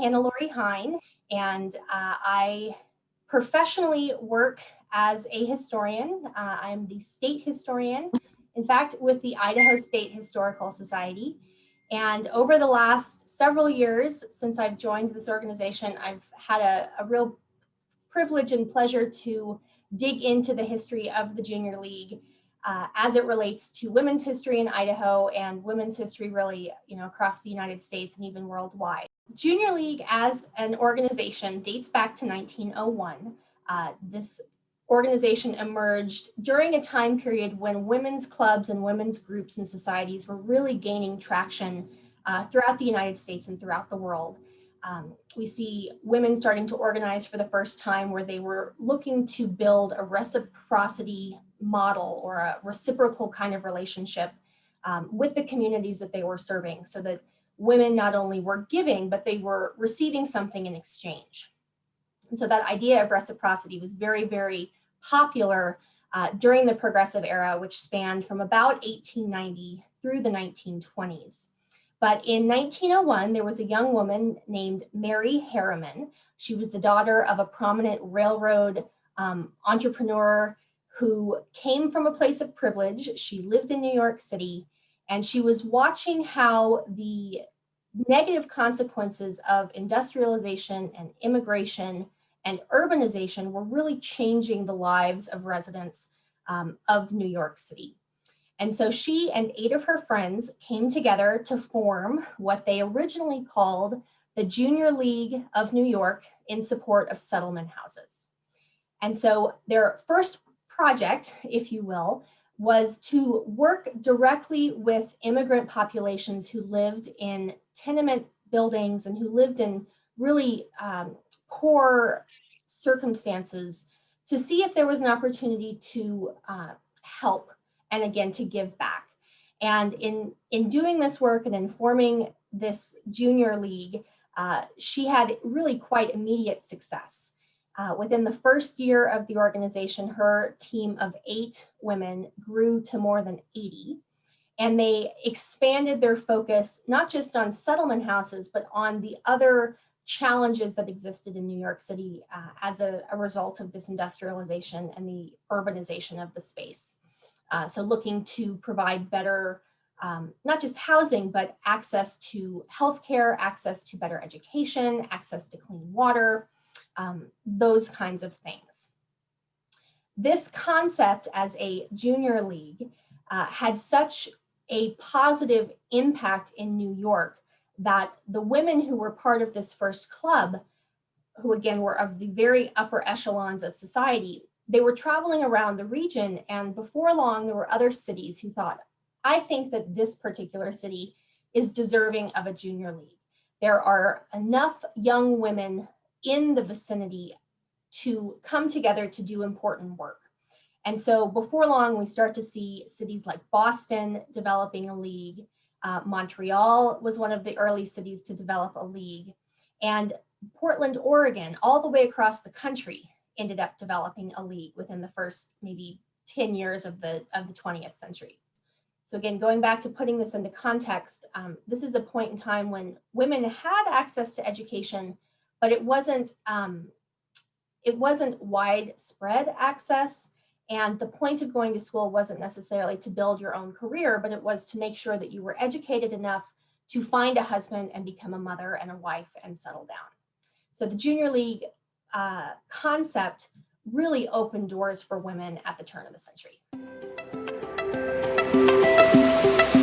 HannaLore Hein, and I professionally work as a historian. I'm the state historian, in fact, with the Idaho State Historical Society. And over the last several years since I've joined this organization, I've had a real privilege and pleasure to dig into the history of the Junior League as it relates to women's history in Idaho and women's history really, across the United States and even worldwide. Junior League as an organization dates back to 1901. This organization emerged during a time period when women's clubs and women's groups and societies were really gaining traction throughout the United States and throughout the world. We see women starting to organize for the first time where they were looking to build a reciprocity model or a reciprocal kind of relationship with the communities that they were serving, so that women not only were giving, but they were receiving something in exchange. And so that idea of reciprocity was very, very popular during the Progressive Era, which spanned from about 1890 through the 1920s. But in 1901, there was a young woman named Mary Harriman. She was the daughter of a prominent railroad entrepreneur who came from a place of privilege. She lived in New York City, and she was watching how the negative consequences of industrialization and immigration and urbanization were really changing the lives of residents of New York City. And so she and 8 of her friends came together to form what they originally called the Junior League of New York in support of settlement houses. And so their first project, if you will, was to work directly with immigrant populations who lived in tenement buildings and who lived in really poor circumstances, to see if there was an opportunity to help and again to give back. And in doing this work and in forming this Junior League, she had really quite immediate success. Within the first year of the organization, her team of 8 women grew to more than 80. And they expanded their focus not just on settlement houses, but on the other challenges that existed in New York City as a result of this industrialization and the urbanization of the space. So looking to provide better, not just housing, but access to healthcare, access to better education, access to clean water, those kinds of things. This concept as a Junior League had such a positive impact in New York that the women who were part of this first club, who again were of the very upper echelons of society, they were traveling around the region, and before long there were other cities who thought, I think that this particular city is deserving of a Junior League. There are enough young women in the vicinity to come together to do important work. And so before long, we start to see cities like Boston developing a league. Montreal was one of the early cities to develop a league. And Portland, Oregon, all the way across the country, ended up developing a league within the first maybe 10 years of the 20th century. So again, going back to putting this into context, this is a point in time when women had access to education, but it wasn't widespread access. And the point of going to school wasn't necessarily to build your own career, but it was to make sure that you were educated enough to find a husband and become a mother and a wife and settle down. So the Junior League concept really opened doors for women at the turn of the century.